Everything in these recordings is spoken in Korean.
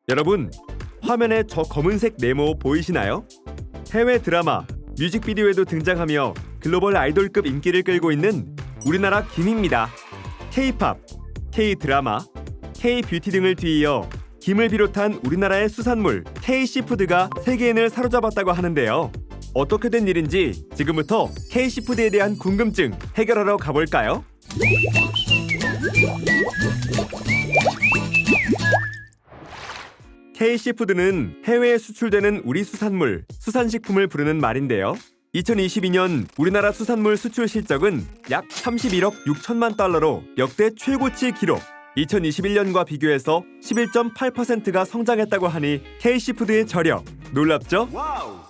여러분, 화면에 저 검은색 네모 보이시나요? 해외 드라마, 뮤직비디오에도 등장하며 글로벌 아이돌급 인기를 끌고 있는 우리나라 김입니다. K-팝, K-드라마, K-뷰티 등을 뒤이어 김을 비롯한 우리나라의 수산물 K-시푸드가 세계인을 사로잡았다고 하는데요. 어떻게 된 일인지 지금부터 K-시푸드에 대한 궁금증 해결하러 가볼까요? K-시푸드는 해외에 수출되는 우리 수산물, 수산식품을 부르는 말인데요. 2022년 우리나라 수산물 수출 실적은 약 31억 6천만 달러로 역대 최고치 기록. 2021년과 비교해서 11.8%가 성장했다고 하니 K-시푸드의 저력, 놀랍죠?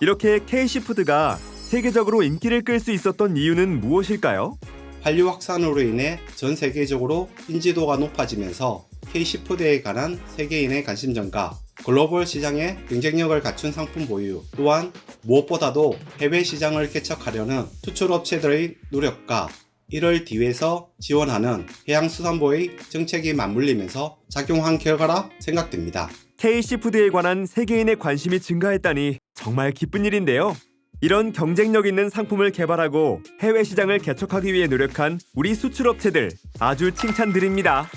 이렇게 K-시푸드가 세계적으로 인기를 끌 수 있었던 이유는 무엇일까요? 한류 확산으로 인해 전 세계적으로 인지도가 높아지면서 K-시푸드에 관한 세계인의 관심 증가, 글로벌 시장에 경쟁력을 갖춘 상품 보유, 또한 무엇보다도 해외 시장을 개척하려는 수출업체들의 노력과 이를 뒤에서 지원하는 해양수산부의 정책이 맞물리면서 작용한 결과라 생각됩니다. K-시푸드에 관한 세계인의 관심이 증가했다니 정말 기쁜 일인데요. 이런 경쟁력 있는 상품을 개발하고 해외 시장을 개척하기 위해 노력한 우리 수출업체들 아주 칭찬드립니다.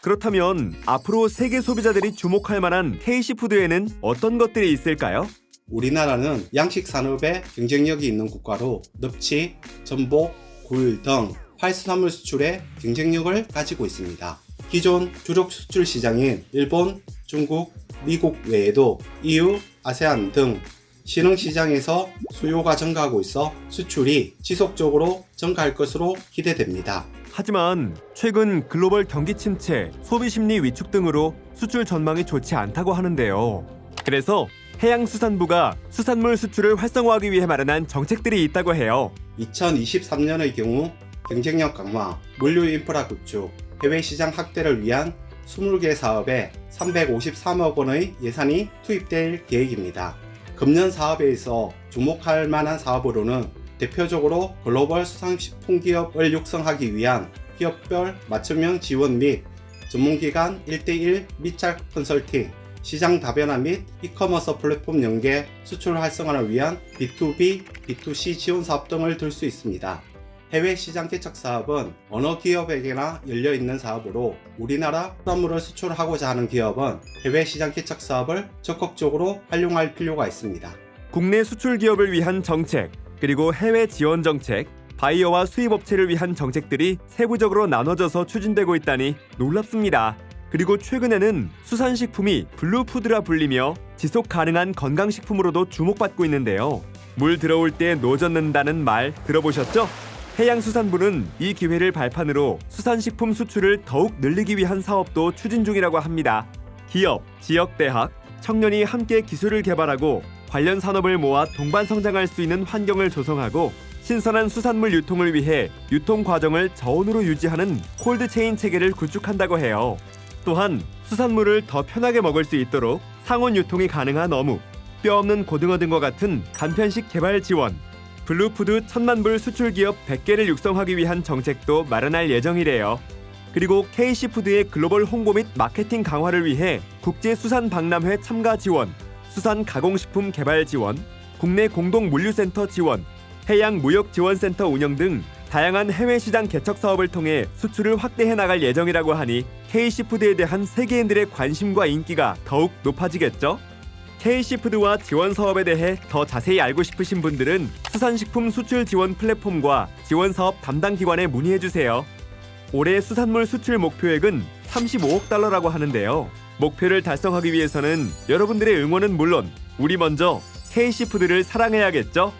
그렇다면 앞으로 세계 소비자들이 주목할 만한 K-시푸드에는 어떤 것들이 있을까요? 우리나라는 양식 산업에 경쟁력이 있는 국가로 넙치, 전복, 굴 등 활수산물 수출에 경쟁력을 가지고 있습니다. 기존 주력 수출 시장인 일본, 중국, 미국 외에도 EU, 아세안 등 신흥 시장에서 수요가 증가하고 있어 수출이 지속적으로 증가할 것으로 기대됩니다. 하지만 최근 글로벌 경기 침체, 소비 심리 위축 등으로 수출 전망이 좋지 않다고 하는데요. 그래서 해양수산부가 수산물 수출을 활성화하기 위해 마련한 정책들이 있다고 해요. 2023년의 경우 경쟁력 강화, 물류 인프라 구축, 해외 시장 확대를 위한 20개 사업에 353억 원의 예산이 투입될 계획입니다. 금년 사업에 있어 주목할 만한 사업으로는 대표적으로 글로벌 수산식품 기업을 육성하기 위한 기업별 맞춤형 지원 및 전문기관 1대1 密着 컨설팅, 시장 다변화 및 이커머스 플랫폼 연계, 수출 활성화를 위한 B2B, B2C 지원 사업 등을 들 수 있습니다. 해외 시장 개척 사업은 어느 기업에게나 열려있는 사업으로 우리나라 수산물을 수출하고자 하는 기업은 해외 시장 개척 사업을 적극적으로 활용할 필요가 있습니다. 국내 수출 기업을 위한 정책, 그리고 해외 지원 정책, 바이어와 수입업체를 위한 정책들이 세부적으로 나눠져서 추진되고 있다니 놀랍습니다. 그리고 최근에는 수산식품이 블루푸드라 불리며 지속 가능한 건강식품으로도 주목받고 있는데요. 물 들어올 때 노젓는다는 말 들어보셨죠? 해양수산부는 이 기회를 발판으로 수산식품 수출을 더욱 늘리기 위한 사업도 추진 중이라고 합니다. 기업, 지역대학, 청년이 함께 기술을 개발하고 관련 산업을 모아 동반 성장할 수 있는 환경을 조성하고 신선한 수산물 유통을 위해 유통 과정을 저온으로 유지하는 콜드체인 체계를 구축한다고 해요. 또한 수산물을 더 편하게 먹을 수 있도록 상온 유통이 가능한 어묵, 뼈 없는 고등어 등과 같은 간편식 개발 지원, 블루푸드 1000만 불 수출 기업 100개를 육성하기 위한 정책도 마련할 예정이래요. 그리고 K-시푸드의 글로벌 홍보 및 마케팅 강화를 위해 국제수산박람회 참가 지원, 수산 가공식품 개발 지원, 국내 공동 물류센터 지원, 해양무역지원센터 운영 등 다양한 해외 시장 개척 사업을 통해 수출을 확대해 나갈 예정이라고 하니 K-시푸드에 대한 세계인들의 관심과 인기가 더욱 높아지겠죠? K-시푸드와 지원 사업에 대해 더 자세히 알고 싶으신 분들은 수산식품 수출 지원 플랫폼과 지원 사업 담당 기관에 문의해 주세요. 올해 수산물 수출 목표액은 35억 달러라고 하는데요. 목표를 달성하기 위해서는 여러분들의 응원은 물론 우리 먼저 K-시푸드를 사랑해야겠죠?